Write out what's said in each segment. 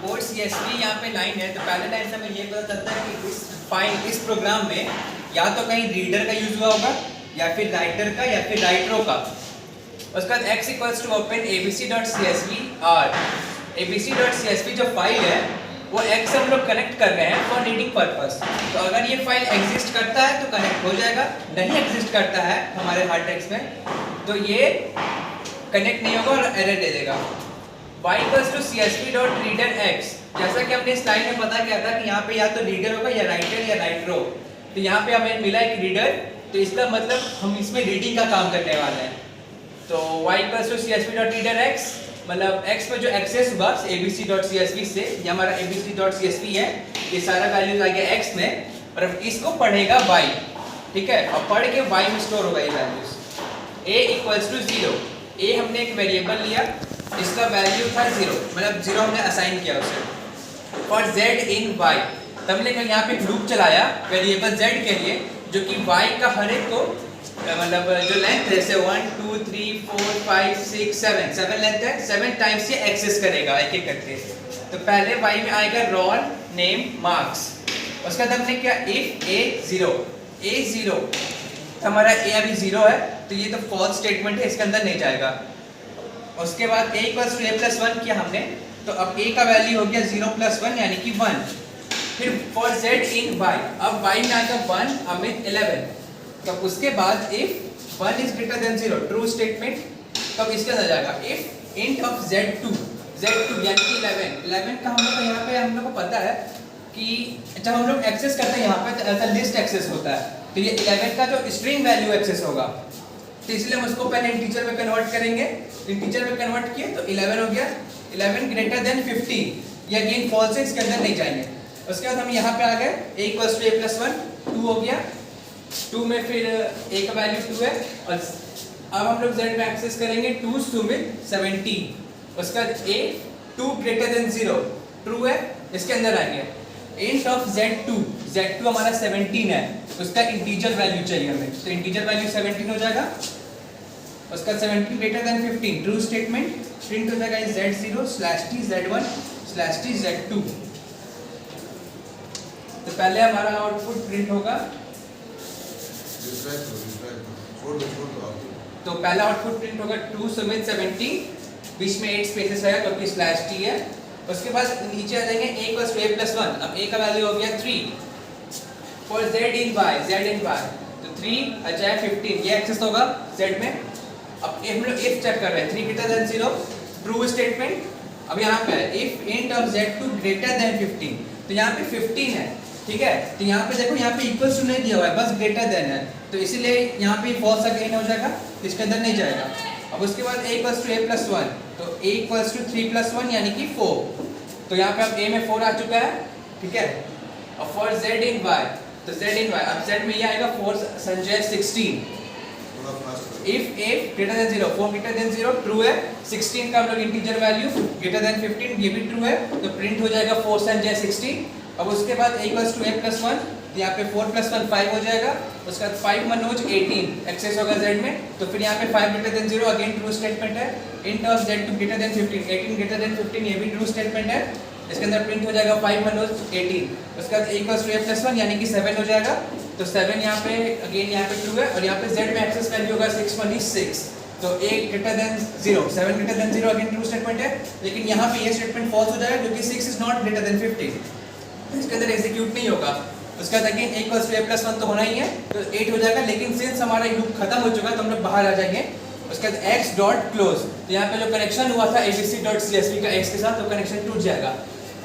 Code CSV यहाँ पे line है, तो पहले लाइन से हमें ये पता चलता है कि इस प्रोग्राम में या तो कहीं रीडर का यूज हुआ होगा या फिर राइटर का या फिर राइटरों का। उसके बाद x equals to open abc.csv और abc.csv जो फाइल है वो x से हम लोग कनेक्ट कर रहे हैं फॉर रीडिंग पर्पस। तो अगर ये फाइल एग्जिस्ट करता है तो कनेक्ट हो जाएगा, नहीं एग्जिस्ट करता है हमारे हार्ड डिस्क में तो ये कनेक्ट नहीं होगा और एरर दे देगा। y इक्वल्स टू csv.readerx, जैसा कि हमने इस लाइन में पता किया था कि यहाँ पे या तो रीडर होगा या राइटर या राइटर हो, तो यहाँ पे हमें मिला एक रीडर, तो इसका मतलब हम इसमें रीडिंग का काम करने वाले हैं। तो y इक्वल्स टू csv.readerx मतलब x में जो एक्सेस हुआ abc.csv से, ये हमारा abc.csv है, ये सारा वैल्यूज आ गया x में और अब इसको पढ़ेगा y, ठीक है, और पढ़ के y में स्टोर होगा ये values. a equals to 0, a हमने एक वेरिएबल लिया, इसका वैल्यू था 0, मतलब 0 हमने असाइन किया उसे। फॉर z इन y, तब हमने यहाँ पे एक लूप चलाया वेरिएबल z के लिए, जो कि y का हर एक को मतलब जो लेंथ है जैसे 1 2 3 4 5 6 7 लेंथ है, 7 टाइम्स ये एक्सेस करेगा एक एक करके। तो पहले y में आएगा रोल नेम मार्क्स, उसका बाद हमने क्या इफ a 0 हमारा a अभी 0 है तो ये तो फॉल्स स्टेटमेंट है, इसके अंदर नहीं जाएगा। उसके बाद a इक्वल्स टू a+1 किया हमने, तो अब a का वैल्यू हो गया 0+1 यानी कि 1। फिर फॉर z इन y, अब y में आएगा 1 अमित 11, तो उसके बाद if 1 is greater than 0 true statement, तब इसके अंदर जाएगा इफ इंट ऑफ z2 यानी कि 11 का हम लोग को यहाँ पे हम लोग को पता है कि जब हम लोग एक्सेस करते हैं यहाँ पे ऐसा लिस्ट एक्सेस होता है, तो ये 11 का जो स्ट्रिंग वैल्यू एक्सेस होगा, तो इसलिए हम उसको पहले इंटीजर में कन्वर्ट करेंगे। इंटीजर में कन्वर्ट किए तो 11 हो गया, 11 ग्रेटर देन 15, ये अगेन फॉल्स है, इसके अंदर नहीं जाएंगे। उसके बाद हम यहाँ पे आ गए a इक्वल्स टू a+1 2 हो गया, 2 में फिर a का वैल्यू 2 है और अब हम लोग z में एक्सेस करेंगे 2 सुमित 17, उसका a 2 ग्रेटर देन 0 ट्रू है, इसके अंदर आएंगे इंट ऑफ z2 हमारा 17 है, उसका इंटीजर वैल्यू चाहिए हमें, तो इंटीजर वैल्यू 17 हो जाएगा, उसका 17 greater than 15 true statement, print हो जाएगा z0/t z1/t z2। तो पहले हमारा आउटपुट प्रिंट होगा, तो पहला आउटपुट प्रिंट होगा 2 सुमित 17, बीच में 8 स्पेसेस है क्योंकि /t है। उसके बाद नीचे आ जाएंगे a इक्वल्स टू a+1, अब a का वैल्यू हो गया 3 फॉर z इन y, तो 3 अजाय 15 ये एक्सेस होगा z में। अब हम लोग इफ चेक कर रहे हैं 3 ग्रेटर देन 0 ट्रू स्टेटमेंट। अब यहाँ पे if int of z2 greater than 15, तो यहाँ पे 15 है, ठीक है, तो यहाँ पे देखो यहाँ पे इक्वल्स टू नहीं दिया हुआ है, बस ग्रेटर देन है, तो इसीलिए यहाँ पे फॉल्स अगेन हो जाएगा, इसके अंदर नहीं जाएगा। अब उसके बाद a इक्वल्स टू a+1, तो a इक्वल्स टू 3+1 यानी कि 4, तो यहाँ पे अब a में 4 आ चुका है, ठीक है। अब फॉर z इन y, तो z इन y, अब z में ये आएगा 4 Sanjay 16, if a greater than 0 4 greater than 0 true है, 16 का हम लोग इंटीजर वैल्यू ग्रेटर देन 15 ये भी ट्रू है, तो प्रिंट हो जाएगा 4 संजय 16। अब उसके बाद a इक्वल्स टू a+1, तो यहाँ पे 4+1 5 हो जाएगा, उसके बाद 5 मनोज 18 एक्सेस होगा z में, तो फिर यहाँ पे 5 greater than 0 again true statement है, int of z2 greater than 15 18 greater than 15 ये भी ट्रू स्टेटमेंट है, इसके अंदर प्रिंट हो जाएगा 5 मनोज 18, उसके बाद a इक्वल्स टू a+1 यानी कि 7 हो जाएगा, तो 7 यहाँ पे अगेन यहाँ पे ट्रू है और यहाँ पे z में एक्सेस वैल्यू होगा 6 1 is 6, तो a greater than 0 7 greater than 0 again true statement है, लेकिन यहाँ पे ये स्टेटमेंट फॉल्स हो जाएगा क्योंकि 6 इज नॉट ग्रेटर देन 15, इसके अंदर एग्जीक्यूट नहीं होगा। उसके बाद again a equals to a+1 तो होना ही है, तो 8 हो जाएगा, लेकिन सिंस हमारा लूप खत्म हो चुका है तो हम लोग बाहर आ जाएंगे। उसके बाद x डॉट क्लोज, तो यहाँ पे जो कनेक्शन हुआ था abc.csv का x के साथ, तो कनेक्शन टूट जाएगा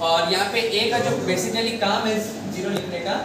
और यहाँ पे a का जो बेसिकली काम है 0 लिखने का,